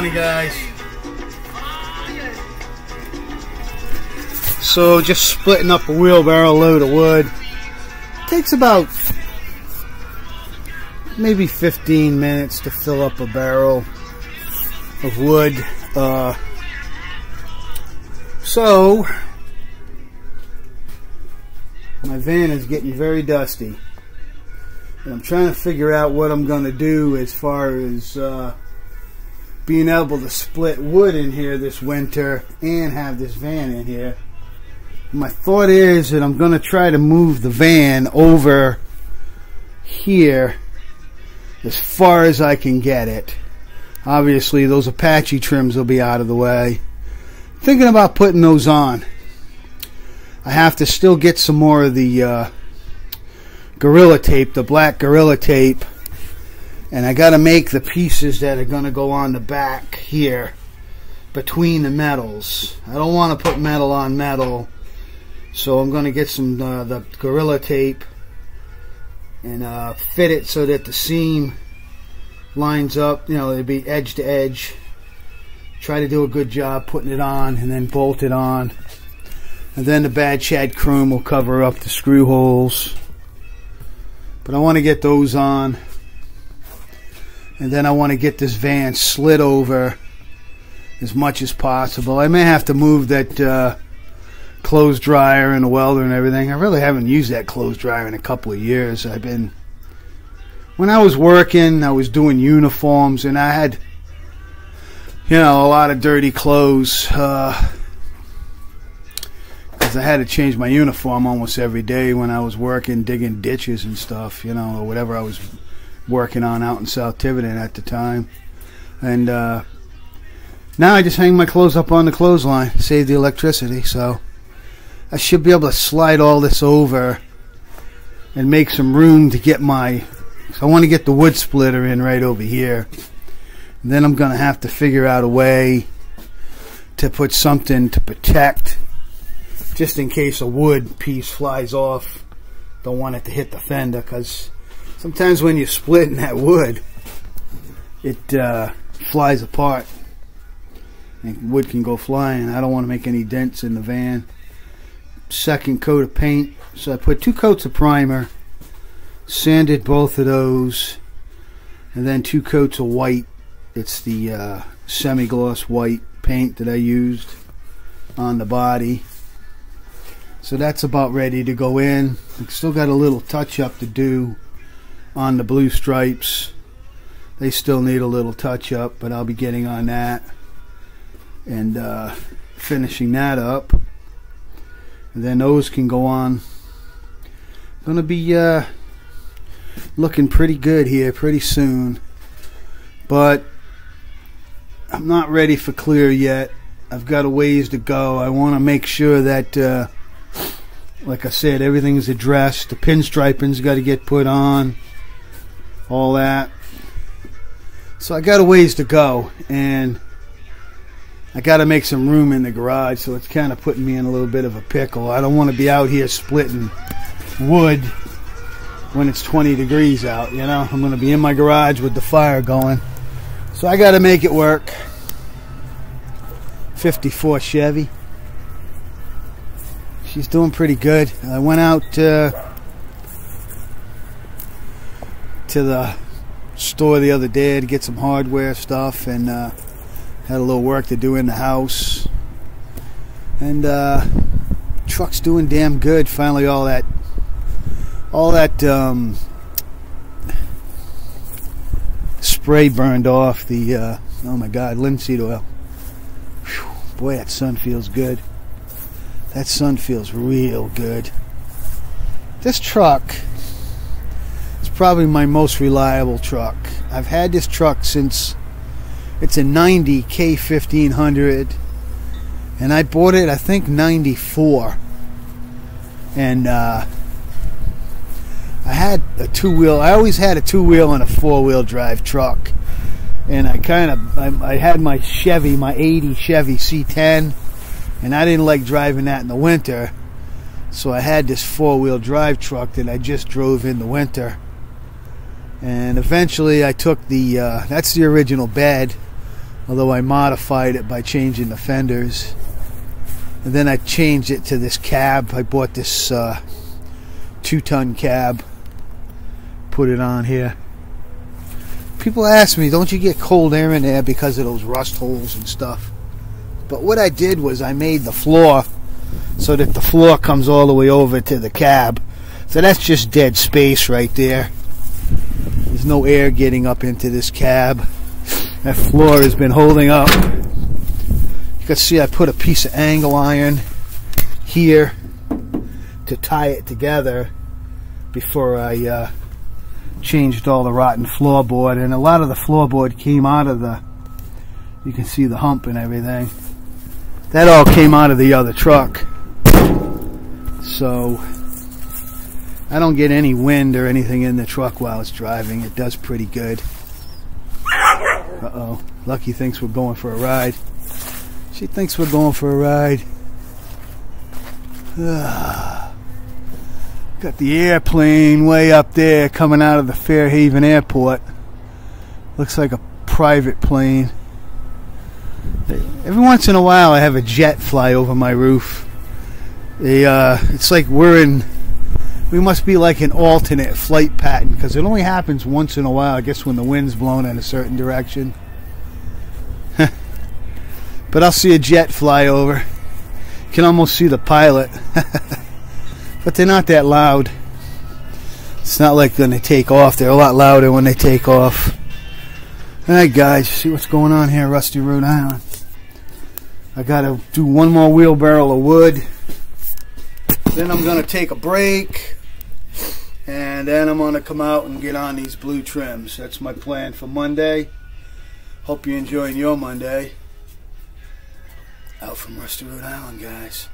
morning, guys. So just splitting up a wheelbarrow load of wood. Takes about maybe 15 minutes to fill up a barrel of wood. So my van is getting very dusty, and I'm trying to figure out what I'm going to do as far as being able to split wood in here this winter and have this van in here. My thought is that I'm going to try to move the van over here as far as I can get it. Obviously those Apache trims will be out of the way. Thinking about putting those on. I have to still get some more of the Gorilla Tape, the black Gorilla Tape, and I got to make the pieces that are going to go on the back here between the metals. I don't want to put metal on metal, so I'm going to get some the Gorilla Tape and fit it so that the seam lines up, you know, it'll be edge to edge. Try to do a good job putting it on and then bolt it on. And then the Bad Shad Chrome will cover up the screw holes. But I want to get those on. And then I want to get this van slid over as much as possible. I may have to move that clothes dryer and the welder and everything. I really haven't used that clothes dryer in a couple of years. When I was working, I was doing uniforms, and I had, you know, a lot of dirty clothes. I had to change my uniform almost every day when I was working, digging ditches and stuff, you know, or whatever I was working on out in South Tiverton at the time. And now I just hang my clothes up on the clothesline, save the electricity. So I should be able to slide all this over and make some room to get I want to get the wood splitter in right over here. And then I'm going to have to figure out a way to put something to protect, just in case a wood piece flies off. Don't want it to hit the fender, because sometimes when you're splitting that wood, it flies apart and wood can go flying. I don't want to make any dents in the van. Second coat of paint, so I put 2 coats of primer, sanded both of those, and then 2 coats of white. It's the semi-gloss white paint that I used on the body. So that's about ready to go in. I've still got a little touch-up to do on the blue stripes. They still need a little touch-up, but I'll be getting on that and finishing that up. And then those can go on. Gonna be looking pretty good here pretty soon. But I'm not ready for clear yet. I've got a ways to go. I want to make sure that like I said, everything's addressed. The pinstriping's got to get put on, all that. So I got a ways to go, and I got to make some room in the garage, so it's kind of putting me in a little bit of a pickle. I don't want to be out here splitting wood when it's 20 degrees out, you know. I'm going to be in my garage with the fire going. So I got to make it work. 54 Chevy. She's doing pretty good. I went out to the store the other day to get some hardware stuff, and had a little work to do in the house. And truck's doing damn good. Finally, all that spray burned off. The oh my God, linseed oil. Whew, boy, that sun feels good. That sun feels real good. This truck is probably my most reliable truck. I've had this truck since, it's a 90 K1500, and I bought it, I think, 94. And I had a 2-wheel. I always had a 2-wheel and a 4-wheel drive truck. And I had my Chevy, my 80 Chevy C10. And I didn't like driving that in the winter, so I had this 4-wheel drive truck that I just drove in the winter. And eventually I took the, that's the original bed. although I modified it by changing the fenders. And then I changed it to this cab. I bought this 2-ton cab, put it on here. People ask me, don't you get cold air in there because of those rust holes and stuff? But what I did was I made the floor so that the floor comes all the way over to the cab. So that's just dead space right there. There's no air getting up into this cab. That floor has been holding up. You can see I put a piece of angle iron here to tie it together before I changed all the rotten floorboard. And a lot of the floorboard came out of the, you can see the hump and everything. That all came out of the other truck. So I don't get any wind or anything in the truck while it's driving. It does pretty good. Uh-oh. Lucky thinks we're going for a ride. She thinks we're going for a ride. Got the airplane way up there coming out of the Fairhaven Airport. Looks like a private plane. Every once in a while I have a jet fly over my roof. It's like we must be like an alternate flight pattern, because it only happens once in a while, I guess, when the wind's blowing in a certain direction. But I'll see a jet fly over. You can almost see the pilot. But they're not that loud. It's not like when they take off. They're a lot louder when they take off. Alright guys, see what's going on here, Rusty, Rhode Island. I gotta do one more wheelbarrow of wood. Then I'm gonna take a break. And then I'm gonna come out and get on these blue trims. That's my plan for Monday. Hope you're enjoying your Monday. Out from Rusty, Rhode Island, guys.